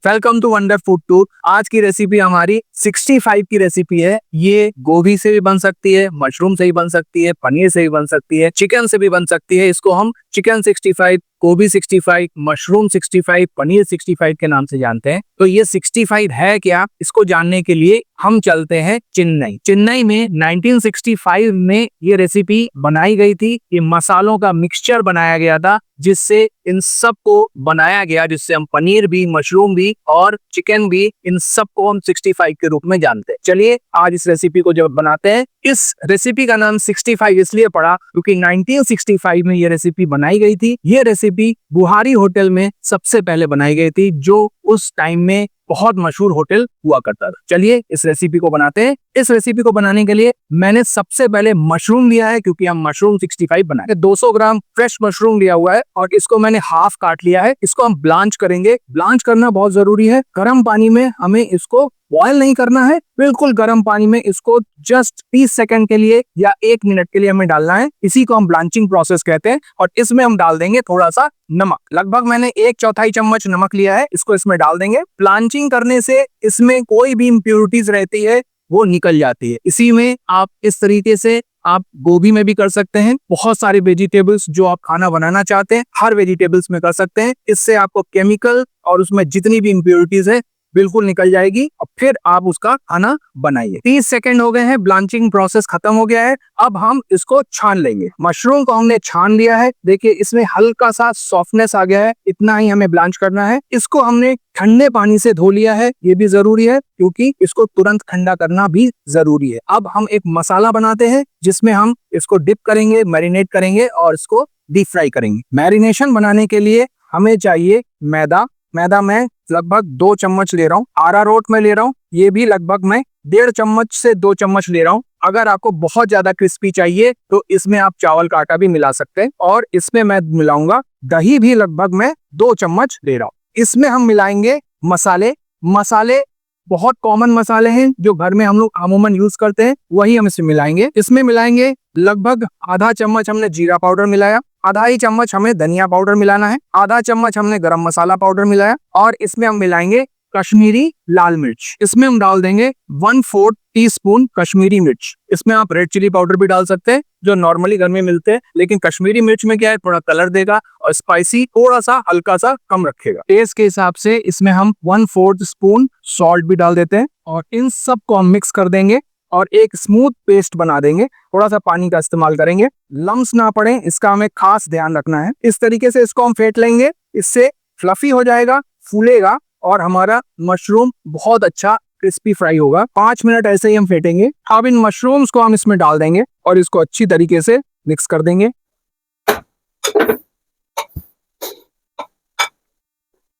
Welcome to wonder food tour. आज की recipe हमारी 65 की रेसिपी है। ये गोभी से भी बन सकती है, मशरूम से भी बन सकती है, पनीर से भी बन सकती है, चिकन से भी बन सकती है। इसको हम चिकन 65, गोभी 65, मशरूम 65, पनीर 65 के नाम से जानते हैं। तो ये 65 है क्या, इसको जानने के लिए हम चलते हैं चेन्नई। चेन्नई में 1965 में ये रेसिपी बनाई गई थी। ये मसालों का मिक्सचर बनाया गया था जिससे इन सब को बनाया गया, जिससे हम पनीर भी, मशरूम भी और चिकन भी, इन सब को हम 65 के रूप में जानते हैं। चलिए आज इस रेसिपी को जब बनाते हैं। इस रेसिपी का नाम 65 इसलिए पड़ा क्योंकि 1965 में ये रेसिपी बनाई गई थी। ये रेसिपी बुहारी होटल में सबसे पहले बनाई गई थी, जो उस टाइम में बहुत मशहूर होटल हुआ करता था। चलिए इस रेसिपी को बनाते हैं। इस रेसिपी को बनाने के लिए मैंने सबसे पहले मशरूम लिया है, क्योंकि हम मशरूम 65 बनाएंगे। 200 ग्राम फ्रेश मशरूम लिया हुआ है और इसको मैंने हाफ काट लिया है। इसको हम ब्लांच करेंगे। ब्लांच करना बहुत जरूरी है। गर्म पानी में हमें इसको बॉयल नहीं करना है, बिल्कुल गर्म पानी में इसको जस्ट 30 सेकंड के लिए या 1 मिनट के लिए हमें डालना है। इसी को हम ब्लांचिंग प्रोसेस कहते हैं। और इसमें हम डाल देंगे थोड़ा सा नमक। लगभग मैंने 1/4 चम्मच नमक लिया है, इसको इसमें डाल देंगे। ब्लांचिंग करने से इसमें कोई भी इम्प्योरिटीज रहती है वो निकल जाती है। इसी में आप इस तरीके से आप गोभी में भी कर सकते हैं। बहुत सारे वेजिटेबल्स जो आप खाना बनाना चाहते हैं हर वेजिटेबल्स में कर सकते हैं। इससे आपको केमिकल और उसमें जितनी भी इम्प्योरिटीज है बिल्कुल निकल जाएगी और फिर आप उसका खाना बनाइए। 30 सेकंड हो गए हैं, ब्लांचिंग प्रोसेस खत्म हो गया है। अब हम इसको छान लेंगे। मशरूम को हमने छान लिया है। देखिए इसमें हल्का सा सॉफ्टनेस आ गया है, इतना ही हमें ब्लांच करना है। इसको हमने ठंडे पानी से धो लिया है, ये भी जरूरी है क्योंकि इसको तुरंत ठंडा करना भी जरूरी है। अब हम एक मसाला बनाते हैं जिसमें हम इसको डिप करेंगे, मैरिनेट करेंगे और इसको डीप फ्राई करेंगे। मैरिनेशन बनाने के लिए हमें चाहिए मैदा। मैदा मैं लगभग 2 चम्मच ले रहा हूँ। अरारोट में ले रहा हूँ, ये भी लगभग मैं 1.5 चम्मच से 2 चम्मच ले रहा हूँ। अगर आपको बहुत ज्यादा क्रिस्पी चाहिए तो इसमें आप चावल का आटा भी मिला सकते हैं। और इसमें मैं मिलाऊंगा दही भी, लगभग मैं 2 चम्मच ले रहा हूँ। इसमें हम मिलाएंगे मसाले। मसाले बहुत कॉमन मसाले हैं जो घर में हम लोग अमूमन यूज करते हैं, वही हम इसमें मिलाएंगे। इसमें मिलाएंगे लगभग आधा चम्मच हमने जीरा पाउडर मिलाया, आधा ही चम्मच हमें धनिया पाउडर मिलाना है, आधा चम्मच हमने गरम मसाला पाउडर मिलाया और इसमें हम मिलाएंगे कश्मीरी लाल मिर्च। इसमें हम डाल देंगे 1/4 टीस्पून कश्मीरी मिर्च। इसमें आप रेड चिली पाउडर भी डाल सकते हैं जो नॉर्मली घर में मिलते हैं, लेकिन कश्मीरी मिर्च में क्या है, थोड़ा कलर देगा और स्पाइसी थोड़ा सा हल्का सा कम रखेगा। टेस्ट के हिसाब से इसमें हम 1/4 स्पून सॉल्ट भी डाल देते हैं और इन सब को हम मिक्स कर देंगे और एक स्मूथ पेस्ट बना देंगे। थोड़ा सा पानी का इस्तेमाल करेंगे, लम्स ना पड़े इसका हमें खास ध्यान रखना है। इस तरीके से इसको हम फेंट लेंगे, इससे फ्लफी हो जाएगा, फूलेगा और हमारा मशरूम बहुत अच्छा क्रिस्पी फ्राई होगा। 5 मिनट ऐसे ही हम फेंटेंगे। अब इन मशरूम्स को हम इसमें डाल देंगे और इसको अच्छी तरीके से मिक्स कर देंगे।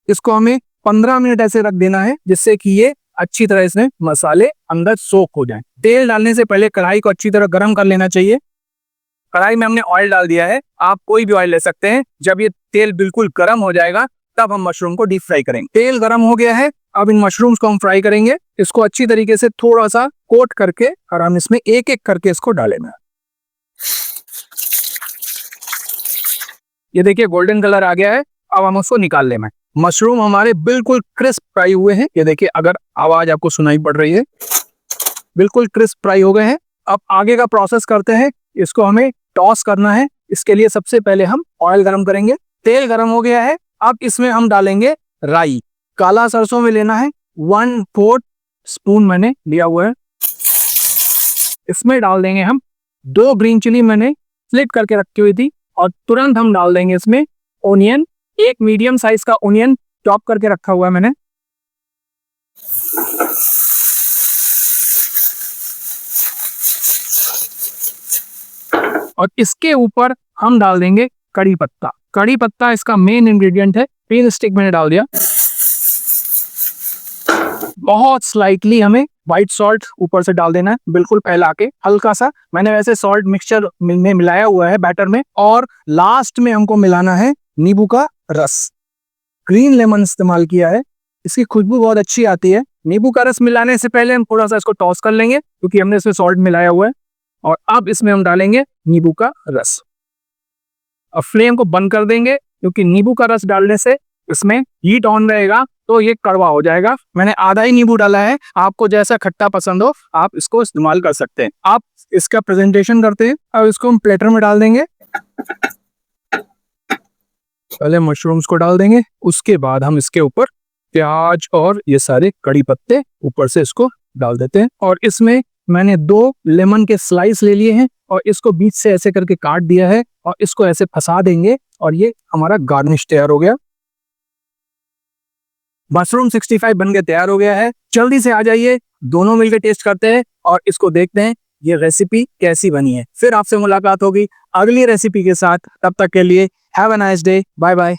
इसको हमें 15 मिनट ऐसे रख देना है जिससे कि ये अच्छी तरह इसमें मसाले अंदर सोक हो जाएं। तेल डालने से पहले कढ़ाई को अच्छी तरह गर्म कर लेना चाहिए। कढ़ाई में हमने ऑयल डाल दिया है, आप कोई भी ऑयल ले सकते हैं। जब ये तेल बिल्कुल गर्म हो जाएगा तब हम मशरूम को डीप फ्राई करेंगे। तेल गर्म हो गया है, अब इन मशरूम्स को हम फ्राई करेंगे। इसको अच्छी तरीके से थोड़ा सा कोट करके और हम इसमें एक एक करके इसको डालेंगे। ये देखिए गोल्डन कलर आ गया है, अब हम उसको निकाल लेंगे। मशरूम हमारे बिल्कुल क्रिस्प फ्राई हुए हैं। ये देखिए, अगर आवाज आपको सुनाई पड़ रही है, बिल्कुल क्रिस्प फ्राई हो गए हैं। अब आगे का प्रोसेस करते हैं। इसको हमें टॉस करना है। इसके लिए सबसे पहले हम ऑयल गरम करेंगे। तेल गरम हो गया है, अब इसमें हम डालेंगे राई। काला सरसों में लेना है, 1/4 स्पून मैंने लिया हुआ है। इसमें डाल देंगे हम 2 ग्रीन चिली मैंने स्लिट करके रखी हुई थी और तुरंत हम डाल देंगे इसमें ओनियन। एक मीडियम साइज का ओनियन चॉप करके रखा हुआ है मैंने। और इसके ऊपर हम डाल देंगे कड़ी पत्ता। कड़ी पत्ता इसका मेन इंग्रेडिएंट है। 3 स्टिक मैंने डाल दिया। बहुत स्लाइटली हमें व्हाइट सॉल्ट ऊपर से डाल देना है, बिल्कुल फैला के हल्का सा। मैंने वैसे सॉल्ट मिक्सचर में मिलाया हुआ है बैटर में। और लास्ट में हमको मिलाना है नींबू का रस। ग्रीन लेमन इस्तेमाल किया है, इसकी खुशबू बहुत अच्छी आती है। नींबू का रस मिलाने से पहले हम थोड़ा सा इसको टॉस कर लेंगे क्योंकि हमने इसमें सॉल्ट मिलाया हुआ है। और अब इसमें हम डालेंगे नींबू का रस। अब फ्लेम को बंद कर देंगे क्योंकि नींबू का रस डालने से इसमें हीट ऑन रहेगा तो ये कड़वा हो जाएगा। मैंने आधा ही नींबू डाला है, आपको जैसा खट्टा पसंद हो आप इसको इस्तेमाल कर सकते हैं। आप इसका प्रेजेंटेशन करते हैं और इसको हम प्लेटर में डाल देंगे। पहले मशरूम्स को डाल देंगे, उसके बाद हम इसके ऊपर प्याज और ये सारे कड़ी पत्ते ऊपर से इसको डाल देते हैं। और इसमें मैंने 2 लेमन के स्लाइस ले लिए हैं और इसको बीच से ऐसे करके काट दिया है और इसको ऐसे फंसा देंगे और ये हमारा गार्निश तैयार हो गया। मशरूम 65 बन के तैयार हो गया है। जल्दी से आ जाइए, दोनों मिलकर टेस्ट करते हैं और इसको देखते हैं ये रेसिपी कैसी बनी है। फिर आपसे मुलाकात होगी अगली रेसिपी के साथ। तब तक के लिए have a nice day, bye bye.